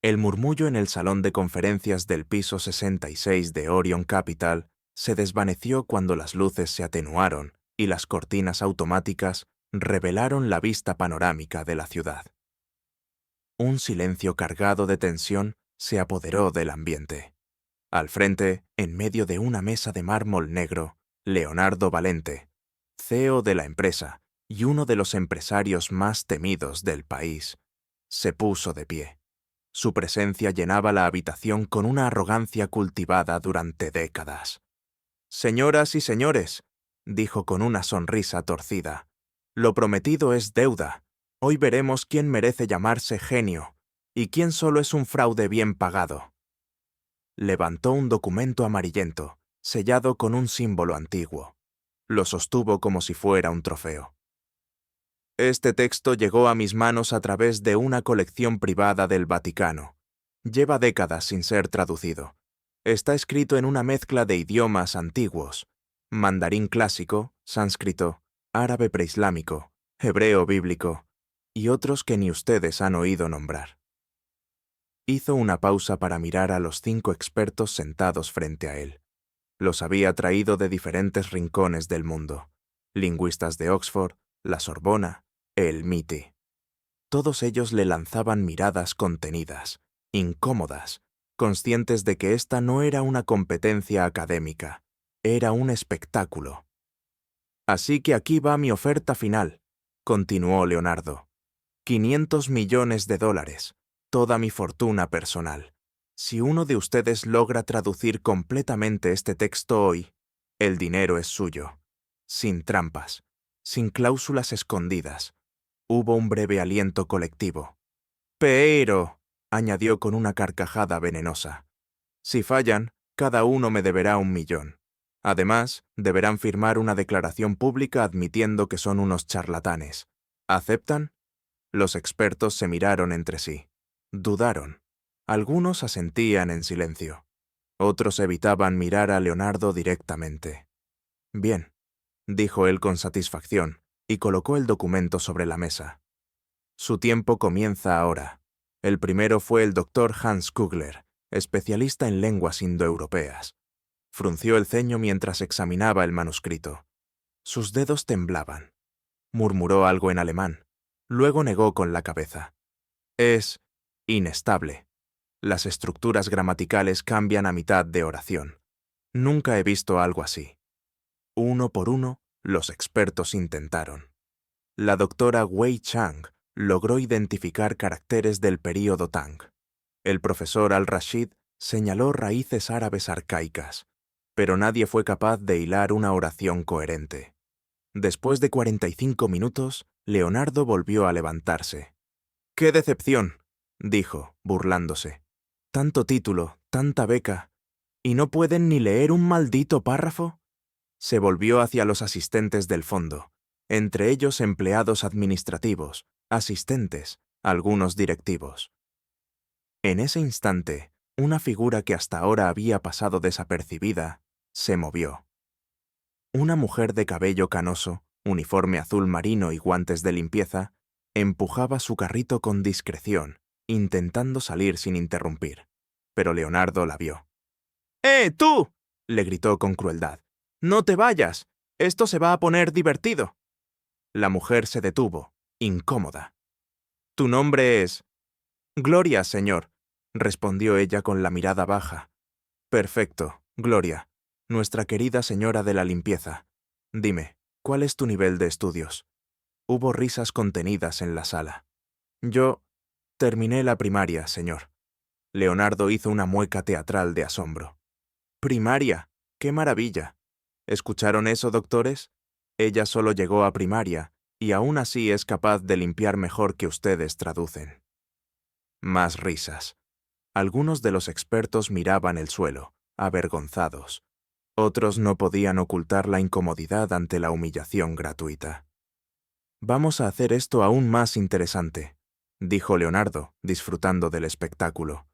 El murmullo en el salón de conferencias del piso 66 de Orion Capital se desvaneció cuando las luces se atenuaron y las cortinas automáticas revelaron la vista panorámica de la ciudad. Un silencio cargado de tensión se apoderó del ambiente. Al frente, en medio de una mesa de mármol negro, Leonardo Valente, CEO de la empresa y uno de los empresarios más temidos del país, se puso de pie. Su presencia llenaba la habitación con una arrogancia cultivada durante décadas. «Señoras y señores», dijo con una sonrisa torcida, «lo prometido es deuda. Hoy veremos quién merece llamarse genio y quién solo es un fraude bien pagado». Levantó un documento amarillento, sellado con un símbolo antiguo. Lo sostuvo como si fuera un trofeo. «Este texto llegó a mis manos a través de una colección privada del Vaticano. Lleva décadas sin ser traducido. Está escrito en una mezcla de idiomas antiguos: mandarín clásico, sánscrito, árabe preislámico, hebreo bíblico y otros que ni ustedes han oído nombrar». Hizo una pausa para mirar a los 5 expertos sentados frente a él. Los había traído de diferentes rincones del mundo: lingüistas de Oxford, la Sorbona, el MIT. Todos ellos le lanzaban miradas contenidas, incómodas, conscientes de que esta no era una competencia académica, era un espectáculo. «Así que aquí va mi oferta final», continuó Leonardo. $500 millones, toda mi fortuna personal. Si uno de ustedes logra traducir completamente este texto hoy, el dinero es suyo. Sin trampas, sin cláusulas escondidas. Hubo un breve aliento colectivo. «Pero», añadió con una carcajada venenosa, «si fallan, cada uno me deberá $1 millón. Además, deberán firmar una declaración pública admitiendo que son unos charlatanes. ¿Aceptan?» Los expertos se miraron entre sí. Dudaron. Algunos asentían en silencio. Otros evitaban mirar a Leonardo directamente. «Bien», dijo él con satisfacción, y colocó el documento sobre la mesa. «Su tiempo comienza ahora». El primero fue el doctor Hans Kugler, especialista en lenguas indoeuropeas. Frunció el ceño mientras examinaba el manuscrito. Sus dedos temblaban. Murmuró algo en alemán. Luego negó con la cabeza. «Es inestable. Las estructuras gramaticales cambian a mitad de oración. Nunca he visto algo así». Uno por uno, los expertos intentaron. La doctora Wei Chang logró identificar caracteres del período Tang. El profesor Al-Rashid señaló raíces árabes arcaicas, pero nadie fue capaz de hilar una oración coherente. Después de 45 minutos, Leonardo volvió a levantarse. «¡Qué decepción!», dijo, burlándose. «Tanto título, tanta beca, ¿y no pueden ni leer un maldito párrafo?». Se volvió hacia los asistentes del fondo, entre ellos empleados administrativos, asistentes, algunos directivos. En ese instante, una figura que hasta ahora había pasado desapercibida se movió. Una mujer de cabello canoso, uniforme azul marino y guantes de limpieza, empujaba su carrito con discreción, intentando salir sin interrumpir. Pero Leonardo la vio. Tú!, le gritó con crueldad. «¡No te vayas! Esto se va a poner divertido». La mujer se detuvo, incómoda. «¿Tu nombre es?» «Gloria, señor», respondió ella con la mirada baja. «Perfecto, Gloria, nuestra querida señora de la limpieza. Dime, ¿cuál es tu nivel de estudios?». Hubo risas contenidas en la sala. «Yo terminé la primaria, señor». Leonardo hizo una mueca teatral de asombro. «¿Primaria? ¡Qué maravilla!». ¿Escucharon eso, doctores? Ella solo llegó a primaria, y aún así es capaz de limpiar mejor que ustedes traducen. Más risas. Algunos de los expertos miraban el suelo, avergonzados. Otros no podían ocultar la incomodidad ante la humillación gratuita. «Vamos a hacer esto aún más interesante», dijo Leonardo, disfrutando del espectáculo.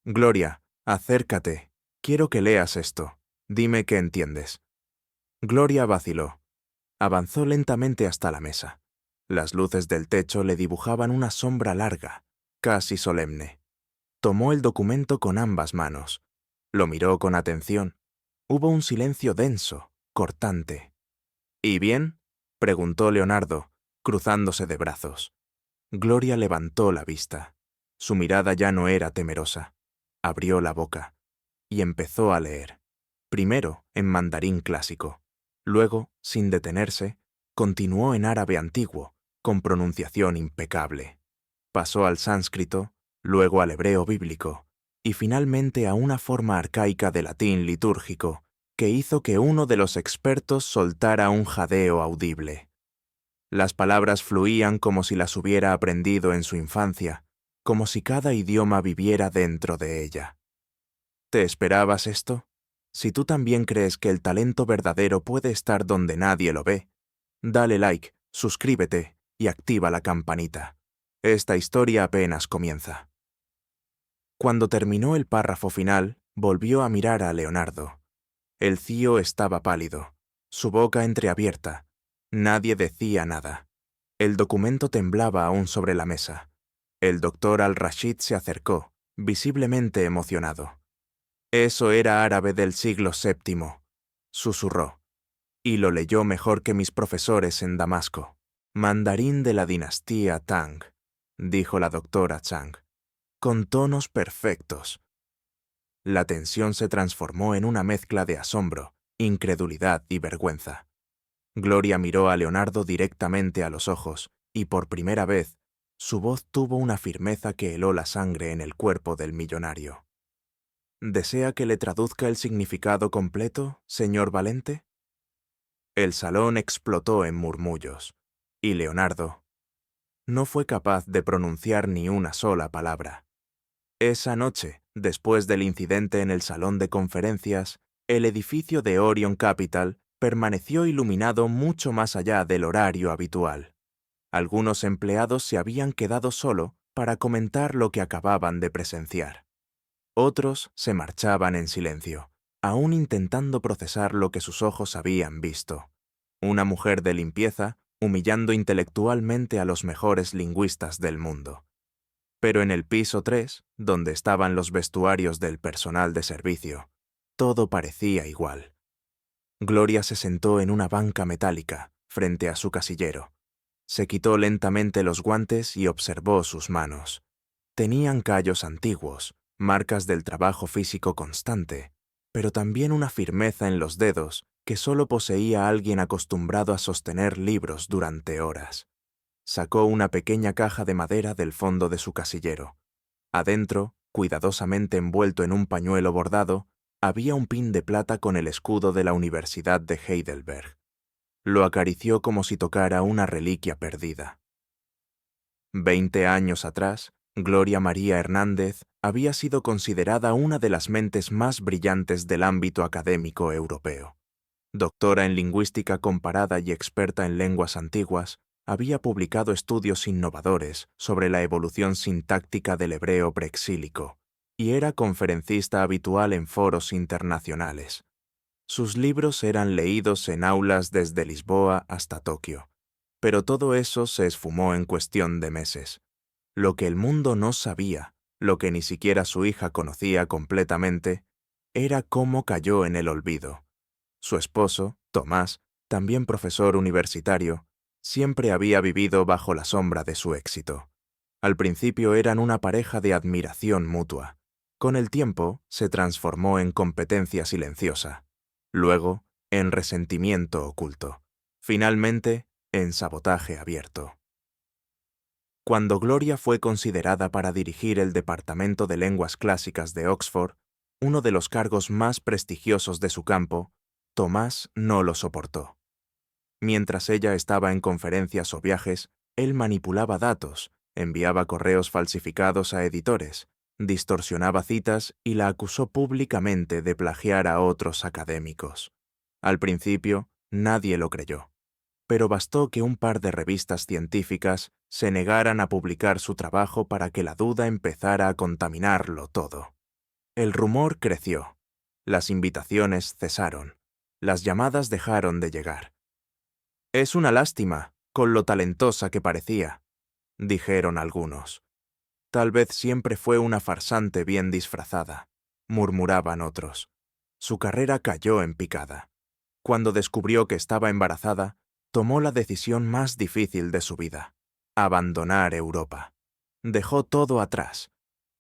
«Gloria, acércate. Quiero que leas esto. Dime qué entiendes». Gloria vaciló. Avanzó lentamente hasta la mesa. Las luces del techo le dibujaban una sombra larga, casi solemne. Tomó el documento con ambas manos. Lo miró con atención. Hubo un silencio denso, cortante. ¿Y bien?, preguntó Leonardo, cruzándose de brazos. Gloria levantó la vista. Su mirada ya no era temerosa. Abrió la boca y empezó a leer. Primero en mandarín clásico. Luego, sin detenerse, continuó en árabe antiguo, con pronunciación impecable. Pasó al sánscrito, luego al hebreo bíblico, y finalmente a una forma arcaica de latín litúrgico, que hizo que uno de los expertos soltara un jadeo audible. Las palabras fluían como si las hubiera aprendido en su infancia, como si cada idioma viviera dentro de ella. ¿Te esperabas esto? Si tú también crees que el talento verdadero puede estar donde nadie lo ve, dale like, suscríbete y activa la campanita. Esta historia apenas comienza. Cuando terminó el párrafo final, volvió a mirar a Leonardo. El CIO estaba pálido, su boca entreabierta. Nadie decía nada. El documento temblaba aún sobre la mesa. El doctor Al-Rashid se acercó, visiblemente emocionado. Eso era árabe del siglo VII, susurró, y lo leyó mejor que mis profesores en Damasco. Mandarín de la dinastía Tang, dijo la doctora Chang, con tonos perfectos. La tensión se transformó en una mezcla de asombro, incredulidad y vergüenza. Gloria miró a Leonardo directamente a los ojos, y por primera vez, su voz tuvo una firmeza que heló la sangre en el cuerpo del millonario. ¿Desea que le traduzca el significado completo, señor Valente? El salón explotó en murmullos, y Leonardo no fue capaz de pronunciar ni una sola palabra. Esa noche, después del incidente en el salón de conferencias, el edificio de Orion Capital permaneció iluminado mucho más allá del horario habitual. Algunos empleados se habían quedado solo para comentar lo que acababan de presenciar. Otros se marchaban en silencio, aún intentando procesar lo que sus ojos habían visto. Una mujer de limpieza humillando intelectualmente a los mejores lingüistas del mundo. Pero en el piso 3, donde estaban los vestuarios del personal de servicio, todo parecía igual. Gloria se sentó en una banca metálica, frente a su casillero. Se quitó lentamente los guantes y observó sus manos. Tenían callos antiguos, marcas del trabajo físico constante, pero también una firmeza en los dedos que solo poseía alguien acostumbrado a sostener libros durante horas. Sacó una pequeña caja de madera del fondo de su casillero. Adentro, cuidadosamente envuelto en un pañuelo bordado, había un pin de plata con el escudo de la Universidad de Heidelberg. Lo acarició como si tocara una reliquia perdida. 20 años atrás, Gloria María Hernández había sido considerada una de las mentes más brillantes del ámbito académico europeo. Doctora en lingüística comparada y experta en lenguas antiguas, había publicado estudios innovadores sobre la evolución sintáctica del hebreo preexílico y era conferencista habitual en foros internacionales. Sus libros eran leídos en aulas desde Lisboa hasta Tokio, pero todo eso se esfumó en cuestión de meses. Lo que el mundo no sabía, lo que ni siquiera su hija conocía completamente, era cómo cayó en el olvido. Su esposo, Tomás, también profesor universitario, siempre había vivido bajo la sombra de su éxito. Al principio eran una pareja de admiración mutua. Con el tiempo se transformó en competencia silenciosa. Luego, en resentimiento oculto. Finalmente, en sabotaje abierto. Cuando Gloria fue considerada para dirigir el Departamento de Lenguas Clásicas de Oxford, uno de los cargos más prestigiosos de su campo, Tomás no lo soportó. Mientras ella estaba en conferencias o viajes, él manipulaba datos, enviaba correos falsificados a editores, distorsionaba citas y la acusó públicamente de plagiar a otros académicos. Al principio, nadie lo creyó, pero bastó que un par de revistas científicas se negaran a publicar su trabajo para que la duda empezara a contaminarlo todo. El rumor creció. Las invitaciones cesaron. Las llamadas dejaron de llegar. «Es una lástima, con lo talentosa que parecía», dijeron algunos. Tal vez siempre fue una farsante bien disfrazada, murmuraban otros. Su carrera cayó en picada. Cuando descubrió que estaba embarazada, tomó la decisión más difícil de su vida: abandonar Europa. Dejó todo atrás.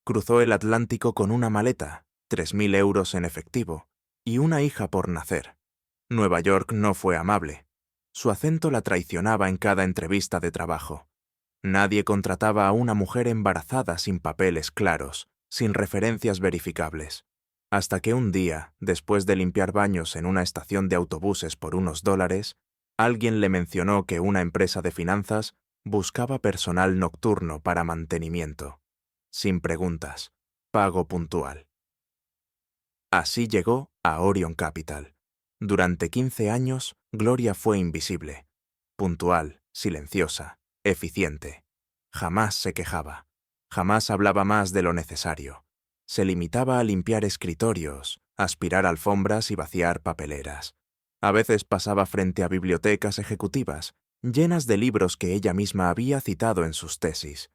Cruzó el Atlántico con una maleta, 3.000 euros en efectivo, y una hija por nacer. Nueva York no fue amable. Su acento la traicionaba en cada entrevista de trabajo. Nadie contrataba a una mujer embarazada sin papeles claros, sin referencias verificables. Hasta que un día, después de limpiar baños en una estación de autobuses por unos $, alguien le mencionó que una empresa de finanzas buscaba personal nocturno para mantenimiento. Sin preguntas, pago puntual. Así llegó a Orion Capital. Durante 15 años, Gloria fue invisible, puntual, silenciosa, eficiente. Jamás se quejaba, jamás hablaba más de lo necesario. Se limitaba a limpiar escritorios, aspirar alfombras y vaciar papeleras. A veces pasaba frente a bibliotecas ejecutivas, llenas de libros que ella misma había citado en sus tesis.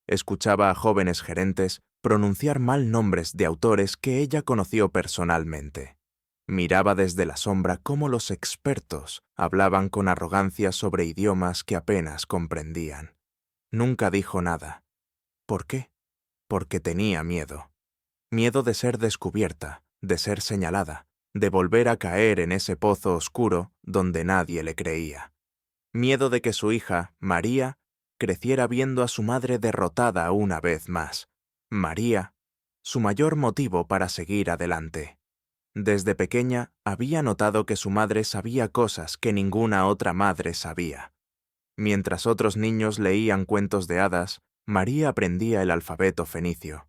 Escuchaba a jóvenes gerentes pronunciar mal nombres de autores que ella conoció personalmente. Miraba desde la sombra cómo los expertos hablaban con arrogancia sobre idiomas que apenas comprendían. Nunca dijo nada. ¿Por qué? Porque tenía miedo. Miedo de ser descubierta, de ser señalada, de volver a caer en ese pozo oscuro donde nadie le creía. Miedo de que su hija, María, creciera viendo a su madre derrotada una vez más. María, su mayor motivo para seguir adelante. Desde pequeña había notado que su madre sabía cosas que ninguna otra madre sabía. Mientras otros niños leían cuentos de hadas, María aprendía el alfabeto fenicio.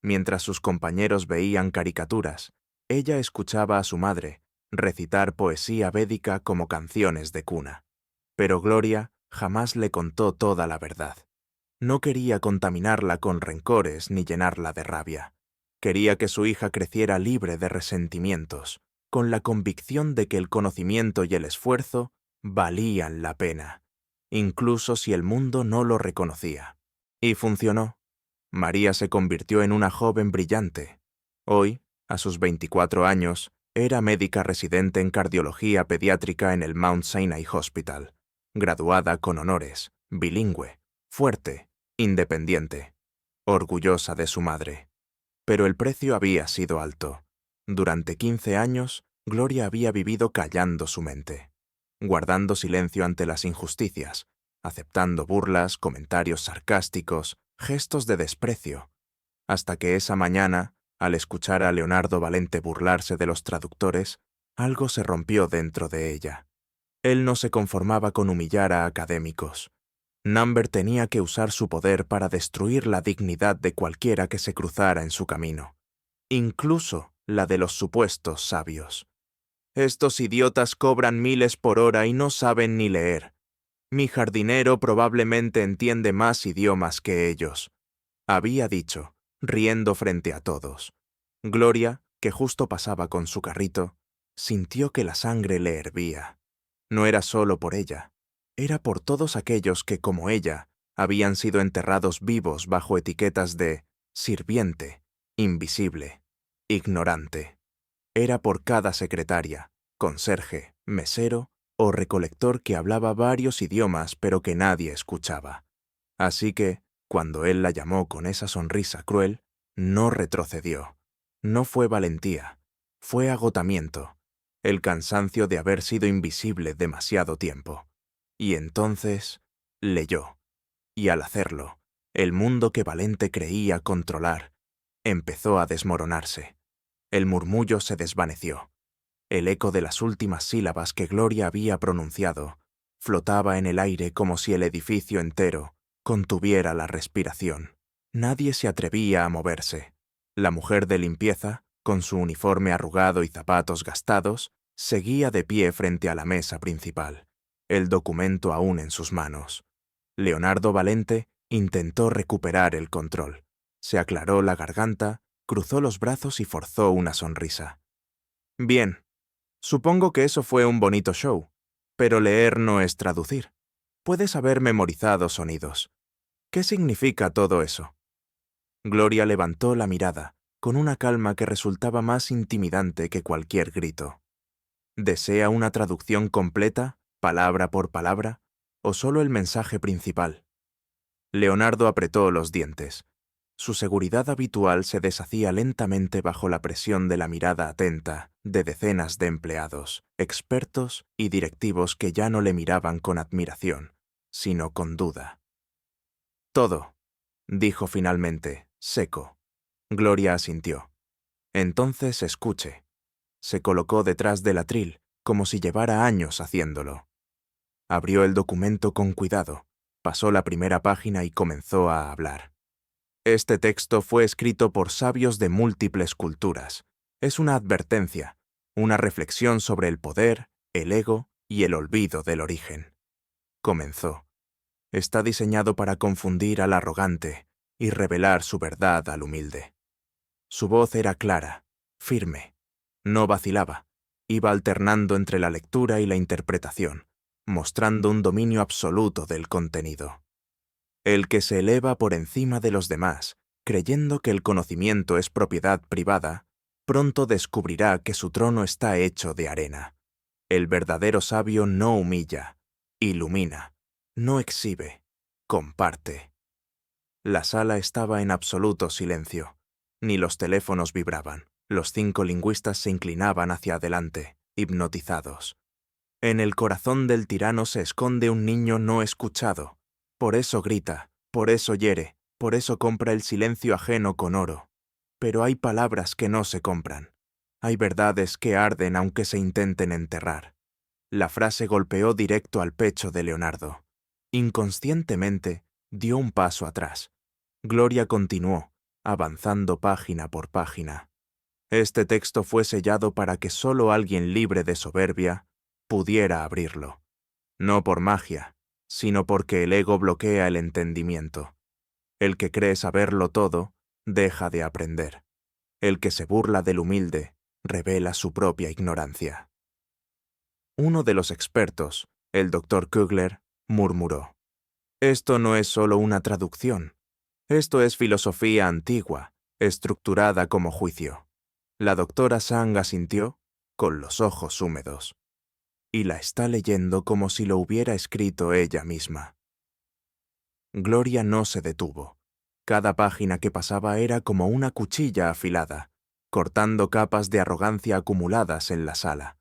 Mientras sus compañeros veían caricaturas, ella escuchaba a su madre recitar poesía védica como canciones de cuna. Pero Gloria jamás le contó toda la verdad. No quería contaminarla con rencores ni llenarla de rabia. Quería que su hija creciera libre de resentimientos, con la convicción de que el conocimiento y el esfuerzo valían la pena, incluso si el mundo no lo reconocía. Y funcionó. María se convirtió en una joven brillante. Hoy, a sus 24 años, era médica residente en cardiología pediátrica en el Mount Sinai Hospital, graduada con honores, bilingüe, fuerte, independiente, orgullosa de su madre. Pero el precio había sido alto. Durante 15 años, Gloria había vivido callando su mente, guardando silencio ante las injusticias, aceptando burlas, comentarios sarcásticos, gestos de desprecio, hasta que esa mañana, al escuchar a Leonardo Valente burlarse de los traductores, algo se rompió dentro de ella. Él no se conformaba con humillar a académicos. Number tenía que usar su poder para destruir la dignidad de cualquiera que se cruzara en su camino, incluso la de los supuestos sabios. Estos idiotas cobran miles por hora y no saben ni leer. Mi jardinero probablemente entiende más idiomas que ellos, había dicho, riendo frente a todos. Gloria, que justo pasaba con su carrito, sintió que la sangre le hervía. No era solo por ella, era por todos aquellos que, como ella, habían sido enterrados vivos bajo etiquetas de sirviente, invisible, ignorante. Era por cada secretaria, conserje, mesero o recolector que hablaba varios idiomas pero que nadie escuchaba. Así que, cuando él la llamó con esa sonrisa cruel, no retrocedió. No fue valentía, fue agotamiento, el cansancio de haber sido invisible demasiado tiempo. Y entonces leyó. Y al hacerlo, el mundo que Valente creía controlar empezó a desmoronarse. El murmullo se desvaneció. El eco de las últimas sílabas que Gloria había pronunciado flotaba en el aire como si el edificio entero contuviera la respiración. Nadie se atrevía a moverse. La mujer de limpieza, con su uniforme arrugado y zapatos gastados, seguía de pie frente a la mesa principal, el documento aún en sus manos. Leonardo Valente intentó recuperar el control. Se aclaró la garganta, cruzó los brazos y forzó una sonrisa. Bien, supongo que eso fue un bonito show, pero leer no es traducir. Puedes haber memorizado sonidos. ¿Qué significa todo eso? Gloria levantó la mirada, con una calma que resultaba más intimidante que cualquier grito. ¿Desea una traducción completa, palabra por palabra, o solo el mensaje principal? Leonardo apretó los dientes. Su seguridad habitual se deshacía lentamente bajo la presión de la mirada atenta de decenas de empleados, expertos y directivos que ya no le miraban con admiración, sino con duda. Todo, dijo finalmente, seco. Gloria asintió. Entonces escuche. Se colocó detrás del atril, como si llevara años haciéndolo. Abrió el documento con cuidado, pasó la primera página y comenzó a hablar. Este texto fue escrito por sabios de múltiples culturas. Es una advertencia, una reflexión sobre el poder, el ego y el olvido del origen. Comenzó. Está diseñado para confundir al arrogante y revelar su verdad al humilde. Su voz era clara, firme. No vacilaba. Iba alternando entre la lectura y la interpretación, mostrando un dominio absoluto del contenido. El que se eleva por encima de los demás, creyendo que el conocimiento es propiedad privada, pronto descubrirá que su trono está hecho de arena. El verdadero sabio no humilla, ilumina, no exhibe, comparte. La sala estaba en absoluto silencio. Ni los teléfonos vibraban. Los 5 lingüistas se inclinaban hacia adelante, hipnotizados. En el corazón del tirano se esconde un niño no escuchado. Por eso grita, por eso hiere, por eso compra el silencio ajeno con oro. Pero hay palabras que no se compran. Hay verdades que arden aunque se intenten enterrar. La frase golpeó directo al pecho de Leonardo. Inconscientemente, dio un paso atrás. Gloria continuó, avanzando página por página. Este texto fue sellado para que solo alguien libre de soberbia pudiera abrirlo. No por magia, sino porque el ego bloquea el entendimiento. El que cree saberlo todo, deja de aprender. El que se burla del humilde, revela su propia ignorancia. Uno de los expertos, el doctor Kugler, murmuró: «Esto no es solo una traducción. Esto es filosofía antigua, estructurada como juicio». La doctora Sang asintió, con los ojos húmedos. Y la está leyendo como si lo hubiera escrito ella misma. Gloria no se detuvo. Cada página que pasaba era como una cuchilla afilada, cortando capas de arrogancia acumuladas en la sala.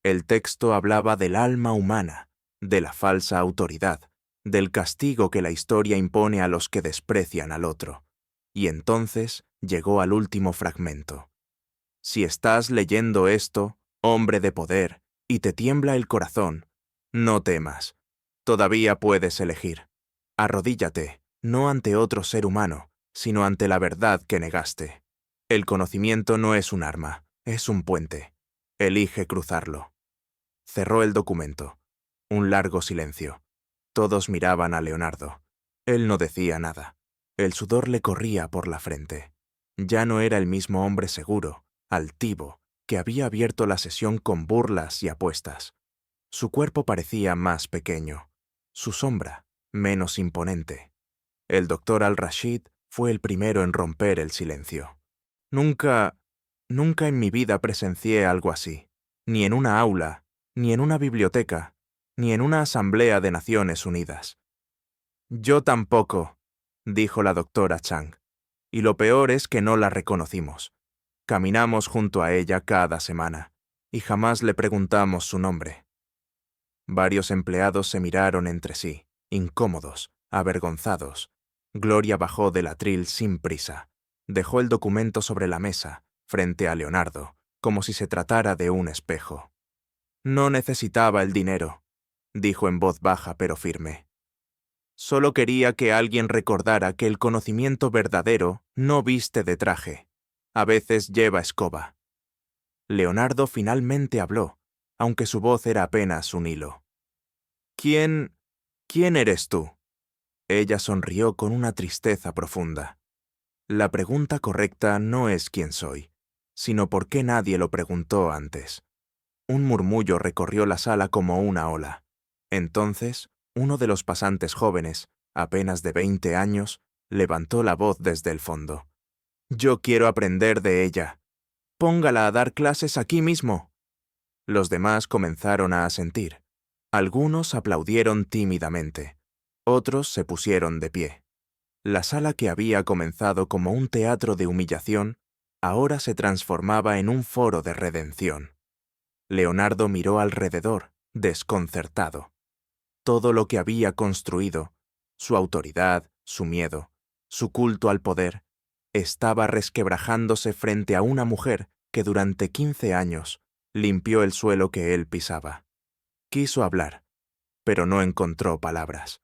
El texto hablaba del alma humana, de la falsa autoridad, del castigo que la historia impone a los que desprecian al otro. Y entonces llegó al último fragmento. Si estás leyendo esto, hombre de poder, y te tiembla el corazón, no temas. Todavía puedes elegir. Arrodíllate, no ante otro ser humano, sino ante la verdad que negaste. El conocimiento no es un arma, es un puente. Elige cruzarlo. Cerró el documento. Un largo silencio. Todos miraban a Leonardo. Él no decía nada. El sudor le corría por la frente. Ya no era el mismo hombre seguro, altivo, que había abierto la sesión con burlas y apuestas. Su cuerpo parecía más pequeño, su sombra menos imponente. El doctor Al-Rashid fue el primero en romper el silencio. Nunca en mi vida presencié algo así, ni en una aula, ni en una biblioteca, ni en una asamblea de Naciones Unidas. Yo tampoco, dijo la doctora Chang, y lo peor es que no la reconocimos. Caminamos junto a ella cada semana, y jamás le preguntamos su nombre. Varios empleados se miraron entre sí, incómodos, avergonzados. Gloria bajó del atril sin prisa. Dejó el documento sobre la mesa, frente a Leonardo, como si se tratara de un espejo. No necesitaba el dinero, dijo en voz baja pero firme. Solo quería que alguien recordara que el conocimiento verdadero no viste de traje. A veces lleva escoba. Leonardo finalmente habló, aunque su voz era apenas un hilo. ¿Quién eres tú? Ella sonrió con una tristeza profunda. La pregunta correcta no es quién soy, sino por qué nadie lo preguntó antes. Un murmullo recorrió la sala como una ola. Entonces, uno de los pasantes jóvenes, apenas de 20 años, Levantó la voz desde el fondo. «Yo quiero aprender de ella. Póngala a dar clases aquí mismo». Los demás comenzaron a asentir. Algunos aplaudieron tímidamente. Otros se pusieron de pie. La sala que había comenzado como un teatro de humillación, ahora se transformaba en un foro de redención. Leonardo miró alrededor, desconcertado. Todo lo que había construido, su autoridad, su miedo, su culto al poder, estaba resquebrajándose frente a una mujer que durante 15 años limpió el suelo que él pisaba. Quiso hablar, pero no encontró palabras.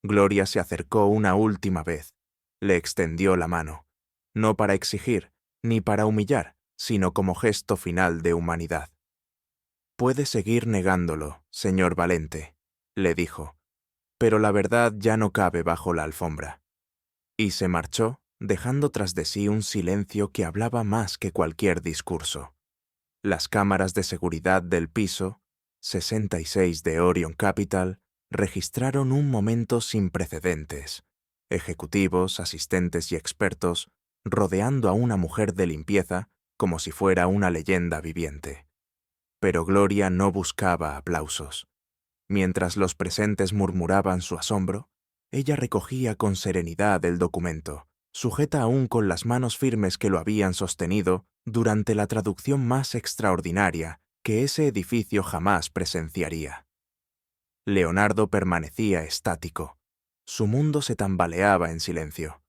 Gloria se acercó una última vez, le extendió la mano, no para exigir, ni para humillar, sino como gesto final de humanidad. «Puede seguir negándolo, señor Valente», le dijo, «pero la verdad ya no cabe bajo la alfombra». Y se marchó, dejando tras de sí un silencio que hablaba más que cualquier discurso. Las cámaras de seguridad del piso 66 de Orion Capital registraron un momento sin precedentes. Ejecutivos, asistentes y expertos rodeando a una mujer de limpieza como si fuera una leyenda viviente. Pero Gloria no buscaba aplausos. Mientras los presentes murmuraban su asombro, ella recogía con serenidad el documento, sujeta aún con las manos firmes que lo habían sostenido durante la traducción más extraordinaria que ese edificio jamás presenciaría. Leonardo permanecía estático. Su mundo se tambaleaba en silencio.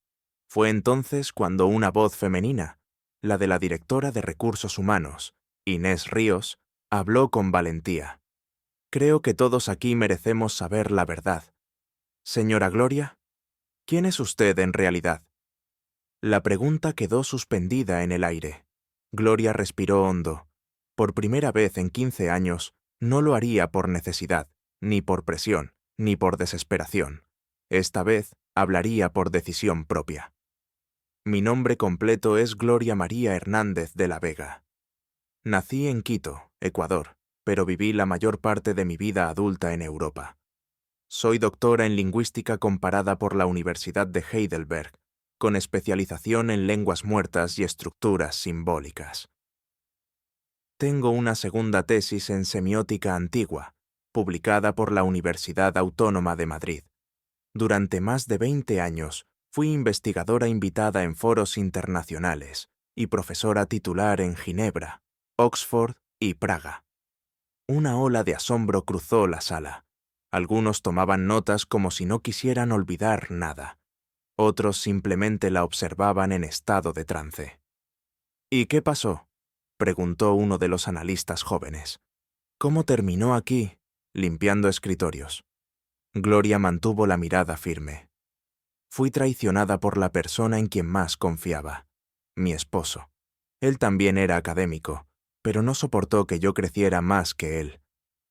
Fue entonces cuando una voz femenina, la de la directora de Recursos Humanos, Inés Ríos, habló con valentía. «Creo que todos aquí merecemos saber la verdad. Señora Gloria, ¿quién es usted en realidad?» La pregunta quedó suspendida en el aire. Gloria respiró hondo. Por primera vez en 15 años, no lo haría por necesidad, ni por presión, ni por desesperación. Esta vez hablaría por decisión propia. «Mi nombre completo es Gloria María Hernández de la Vega. Nací en Quito, Ecuador, pero viví la mayor parte de mi vida adulta en Europa. Soy doctora en lingüística comparada por la Universidad de Heidelberg, con especialización en lenguas muertas y estructuras simbólicas. Tengo una segunda tesis en semiótica antigua, publicada por la Universidad Autónoma de Madrid. Durante más de 20 años fui investigadora invitada en foros internacionales y profesora titular en Ginebra, Oxford y Praga». Una ola de asombro cruzó la sala. Algunos tomaban notas como si no quisieran olvidar nada. Otros simplemente la observaban en estado de trance. «¿Y qué pasó?», preguntó uno de los analistas jóvenes. «¿Cómo terminó aquí, limpiando escritorios?» Gloria mantuvo la mirada firme. «Fui traicionada por la persona en quien más confiaba, mi esposo. Él también era académico, pero no soportó que yo creciera más que él.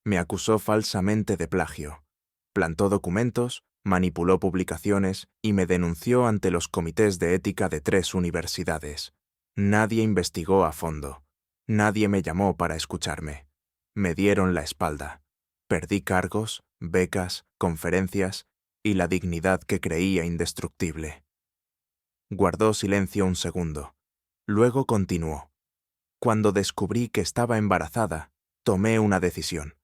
Me acusó falsamente de plagio. Plantó documentos, manipuló publicaciones y me denunció ante los comités de ética de 3 universidades. Nadie investigó a fondo. Nadie me llamó para escucharme. Me dieron la espalda. Perdí cargos, becas, conferencias y la dignidad que creía indestructible». Guardó silencio un segundo. Luego continuó. «Cuando descubrí que estaba embarazada, tomé una decisión.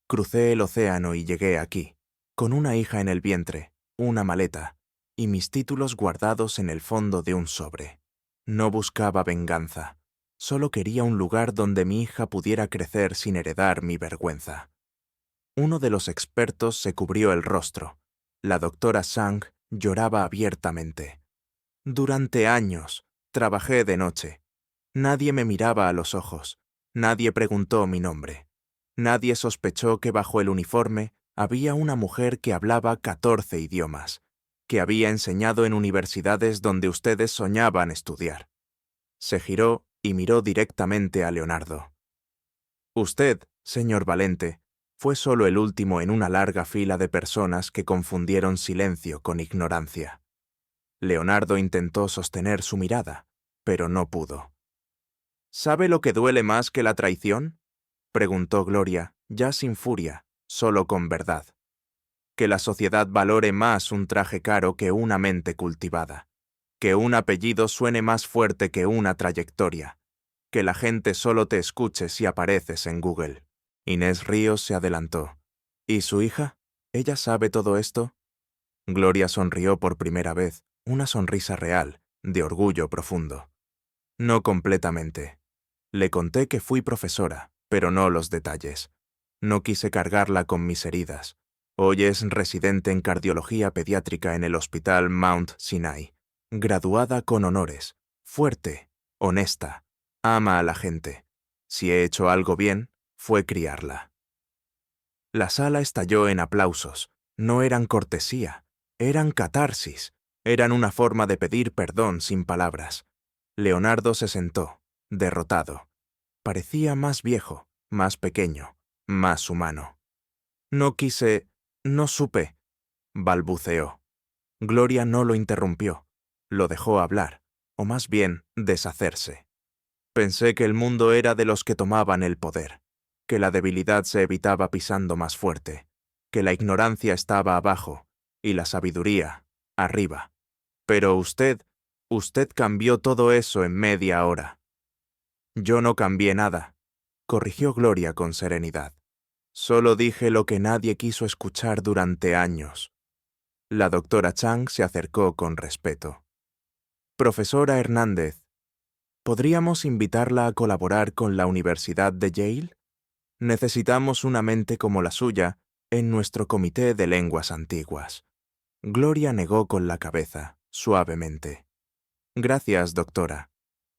Crucé el océano y llegué aquí, con una hija en el vientre, una maleta, y mis títulos guardados en el fondo de un sobre. No buscaba venganza, solo quería un lugar donde mi hija pudiera crecer sin heredar mi vergüenza». Uno de los expertos se cubrió el rostro. La doctora Sang lloraba abiertamente. «Durante años, trabajé de noche. Nadie me miraba a los ojos. Nadie preguntó mi nombre. Nadie sospechó que bajo el uniforme había una mujer que hablaba 14 idiomas, que había enseñado en universidades donde ustedes soñaban estudiar». Se giró y miró directamente a Leonardo. «Usted, señor Valente, fue solo el último en una larga fila de personas que confundieron silencio con ignorancia». Leonardo intentó sostener su mirada, pero no pudo. «¿Sabe lo que duele más que la traición?», preguntó Gloria, ya sin furia, solo con verdad. Que la sociedad valore más un traje caro que una mente cultivada. Que un apellido suene más fuerte que una trayectoria. Que la gente solo te escuche si apareces en Google. Inés Ríos se adelantó. ¿Y su hija? ¿Ella sabe todo esto? Gloria sonrió por primera vez, una sonrisa real, de orgullo profundo. No completamente. Le conté que fui profesora, pero no los detalles. No quise cargarla con mis heridas. Hoy es residente en cardiología pediátrica en el Hospital Mount Sinai. Graduada con honores. Fuerte. Honesta. Ama a la gente. Si he hecho algo bien, fue criarla. La sala estalló en aplausos. No eran cortesía. Eran catarsis. Eran una forma de pedir perdón sin palabras. Leonardo se sentó, derrotado. Parecía más viejo, más pequeño, más humano. No supe, balbuceó. Gloria no lo interrumpió. Lo dejó hablar, o más bien, deshacerse. Pensé que el mundo era de los que tomaban el poder, que la debilidad se evitaba pisando más fuerte, que la ignorancia estaba abajo y la sabiduría arriba. Pero usted cambió todo eso en media hora. Yo no cambié nada, corrigió Gloria con serenidad. Solo dije lo que nadie quiso escuchar durante años. La doctora Chang se acercó con respeto. Profesora Hernández, ¿podríamos invitarla a colaborar con la Universidad de Yale? Necesitamos una mente como la suya en nuestro comité de lenguas antiguas. Gloria negó con la cabeza, suavemente. Gracias, doctora,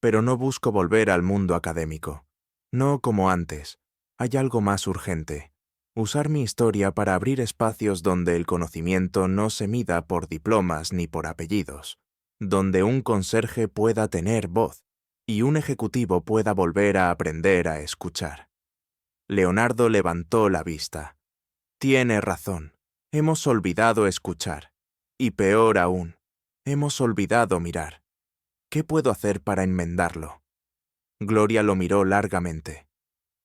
pero no busco volver al mundo académico. No como antes. Hay algo más urgente. Usar mi historia para abrir espacios donde el conocimiento no se mida por diplomas ni por apellidos, donde un conserje pueda tener voz y un ejecutivo pueda volver a aprender a escuchar. Leonardo levantó la vista. Tiene razón. Hemos olvidado escuchar. Y peor aún, hemos olvidado mirar. ¿Qué puedo hacer para enmendarlo? Gloria lo miró largamente.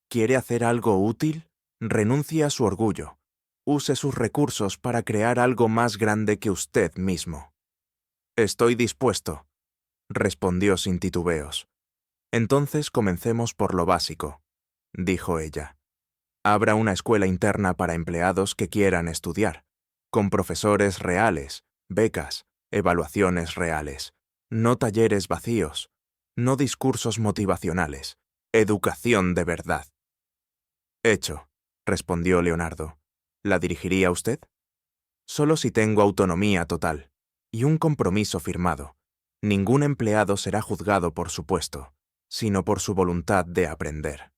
¿Quiere hacer algo útil? Renuncie a su orgullo. Use sus recursos para crear algo más grande que usted mismo. Estoy dispuesto, respondió sin titubeos. Entonces comencemos por lo básico, dijo ella. Abra una escuela interna para empleados que quieran estudiar, con profesores reales, becas, evaluaciones reales, no talleres vacíos, no discursos motivacionales, educación de verdad. Hecho, respondió Leonardo. ¿La dirigiría usted? Solo si tengo autonomía total y un compromiso firmado. Ningún empleado será juzgado por su puesto, sino por su voluntad de aprender.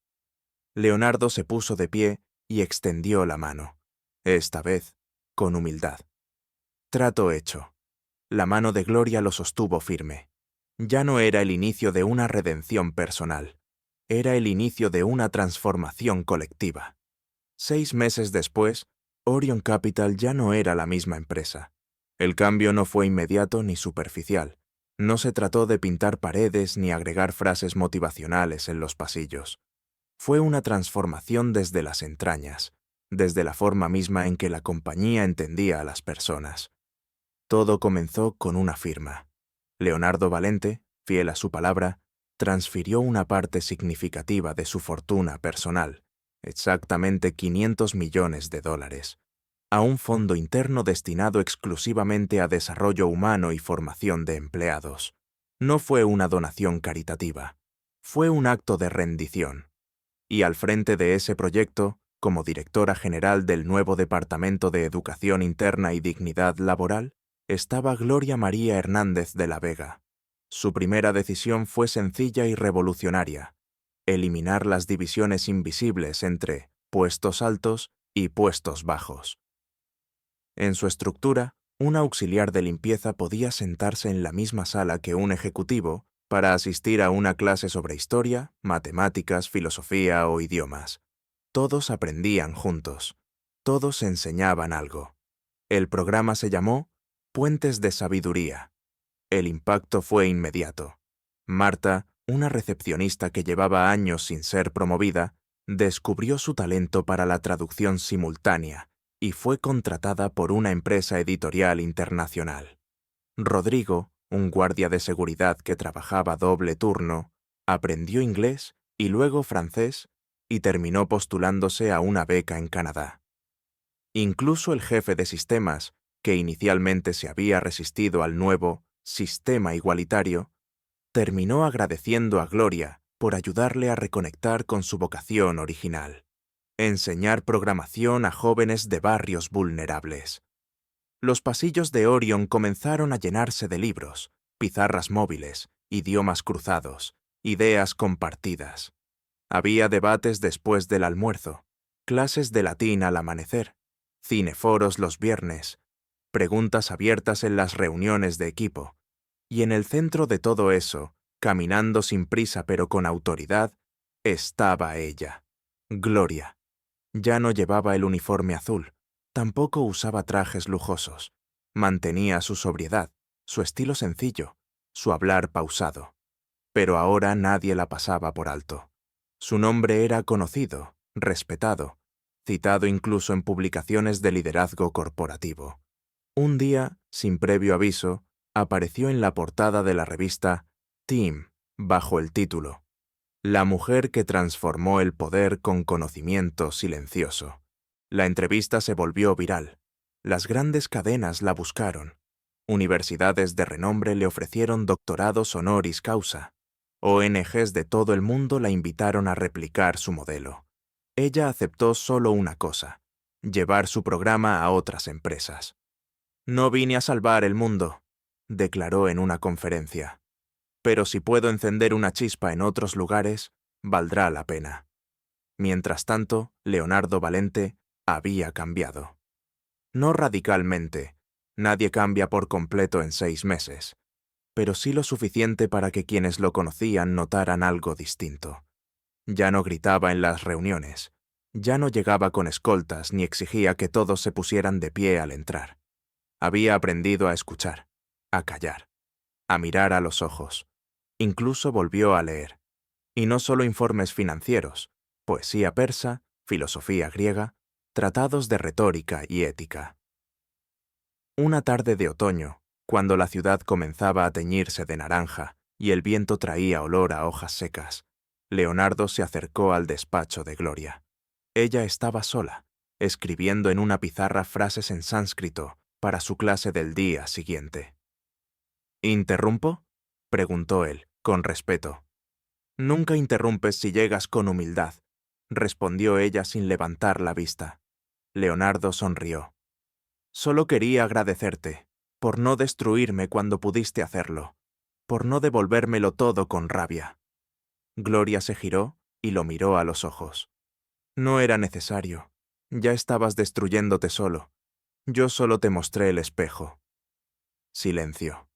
Leonardo se puso de pie y extendió la mano, esta vez con humildad. Trato hecho. La mano de Gloria lo sostuvo firme. Ya no era el inicio de una redención personal, era el inicio de una transformación colectiva. 6 meses después, Orion Capital ya no era la misma empresa. El cambio no fue inmediato ni superficial. No se trató de pintar paredes ni agregar frases motivacionales en los pasillos. Fue una transformación desde las entrañas, desde la forma misma en que la compañía entendía a las personas. Todo comenzó con una firma. Leonardo Valente, fiel a su palabra, transfirió una parte significativa de su fortuna personal, exactamente $500 millones, a un fondo interno destinado exclusivamente a desarrollo humano y formación de empleados. No fue una donación caritativa, fue un acto de rendición. Y al frente de ese proyecto, como directora general del nuevo Departamento de Educación Interna y Dignidad Laboral, estaba Gloria María Hernández de la Vega. Su primera decisión fue sencilla y revolucionaria: eliminar las divisiones invisibles entre puestos altos y puestos bajos. En su estructura, un auxiliar de limpieza podía sentarse en la misma sala que un ejecutivo para asistir a una clase sobre historia, matemáticas, filosofía o idiomas. Todos aprendían juntos. Todos enseñaban algo. El programa se llamó Puentes de Sabiduría. El impacto fue inmediato. Marta, una recepcionista que llevaba años sin ser promovida, descubrió su talento para la traducción simultánea y fue contratada por una empresa editorial internacional. Rodrigo, un guardia de seguridad que trabajaba doble turno, aprendió inglés y luego francés y terminó postulándose a una beca en Canadá. Incluso el jefe de sistemas, que inicialmente se había resistido al nuevo sistema igualitario, terminó agradeciendo a Gloria por ayudarle a reconectar con su vocación original: enseñar programación a jóvenes de barrios vulnerables. Los pasillos de Orion comenzaron a llenarse de libros, pizarras móviles, idiomas cruzados, ideas compartidas. Había debates después del almuerzo, clases de latín al amanecer, cineforos los viernes, preguntas abiertas en las reuniones de equipo. Y en el centro de todo eso, caminando sin prisa pero con autoridad, estaba ella, Gloria. Ya no llevaba el uniforme azul, tampoco usaba trajes lujosos. Mantenía su sobriedad, su estilo sencillo, su hablar pausado. Pero ahora nadie la pasaba por alto. Su nombre era conocido, respetado, citado incluso en publicaciones de liderazgo corporativo. Un día, sin previo aviso, apareció en la portada de la revista Team, bajo el título La mujer que transformó el poder con conocimiento silencioso. La entrevista se volvió viral. Las grandes cadenas la buscaron. Universidades de renombre le ofrecieron doctorados honoris causa. ONGs de todo el mundo la invitaron a replicar su modelo. Ella aceptó solo una cosa: llevar su programa a otras empresas. «No vine a salvar el mundo», declaró en una conferencia. «Pero si puedo encender una chispa en otros lugares, valdrá la pena». Mientras tanto, Leonardo Valente había cambiado. No radicalmente, nadie cambia por completo en 6 meses, pero sí lo suficiente para que quienes lo conocían notaran algo distinto. Ya no gritaba en las reuniones, ya no llegaba con escoltas ni exigía que todos se pusieran de pie al entrar. Había aprendido a escuchar, a callar, a mirar a los ojos. Incluso volvió a leer. Y no solo informes financieros, poesía persa, filosofía griega, tratados de retórica y ética. Una tarde de otoño, cuando la ciudad comenzaba a teñirse de naranja y el viento traía olor a hojas secas, Leonardo se acercó al despacho de Gloria. Ella estaba sola, escribiendo en una pizarra frases en sánscrito para su clase del día siguiente. «¿Interrumpo?», preguntó él, con respeto. «Nunca interrumpes si llegas con humildad», respondió ella sin levantar la vista. Leonardo sonrió. «Solo quería agradecerte, por no destruirme cuando pudiste hacerlo, por no devolvérmelo todo con rabia». Gloria se giró y lo miró a los ojos. «No era necesario. Ya estabas destruyéndote solo. Yo solo te mostré el espejo». Silencio.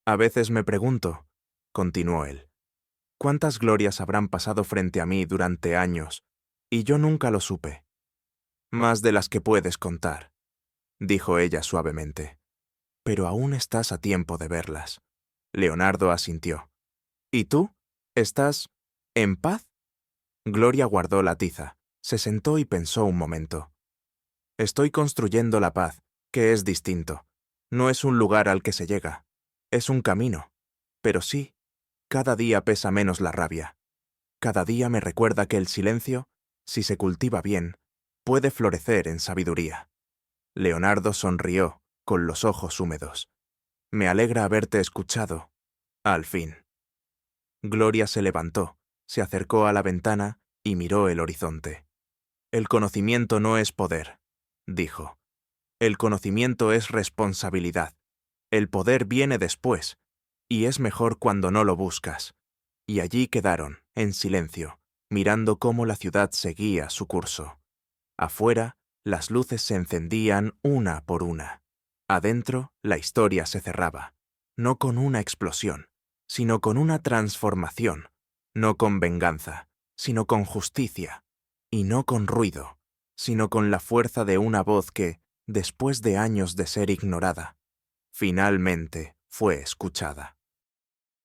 «A veces me pregunto», continuó él, «cuántas glorias habrán pasado frente a mí durante años, y yo nunca lo supe». «Más de las que puedes contar», dijo ella suavemente. «Pero aún estás a tiempo de verlas». Leonardo asintió. «¿Y tú? ¿Estás en paz?». Gloria guardó la tiza, se sentó y pensó un momento. «Estoy construyendo la paz, que es distinto. No es un lugar al que se llega. Es un camino. Pero sí, cada día pesa menos la rabia. Cada día me recuerda que el silencio, si se cultiva bien, puede florecer en sabiduría». Leonardo sonrió, con los ojos húmedos. «Me alegra haberte escuchado. Al fin». Gloria se levantó, se acercó a la ventana y miró el horizonte. «El conocimiento no es poder», dijo. «El conocimiento es responsabilidad. El poder viene después, y es mejor cuando no lo buscas». Y allí quedaron, en silencio, mirando cómo la ciudad seguía su curso. Afuera, las luces se encendían una por una. Adentro, la historia se cerraba, no con una explosión, sino con una transformación, no con venganza, sino con justicia, y no con ruido, sino con la fuerza de una voz que, después de años de ser ignorada, finalmente fue escuchada.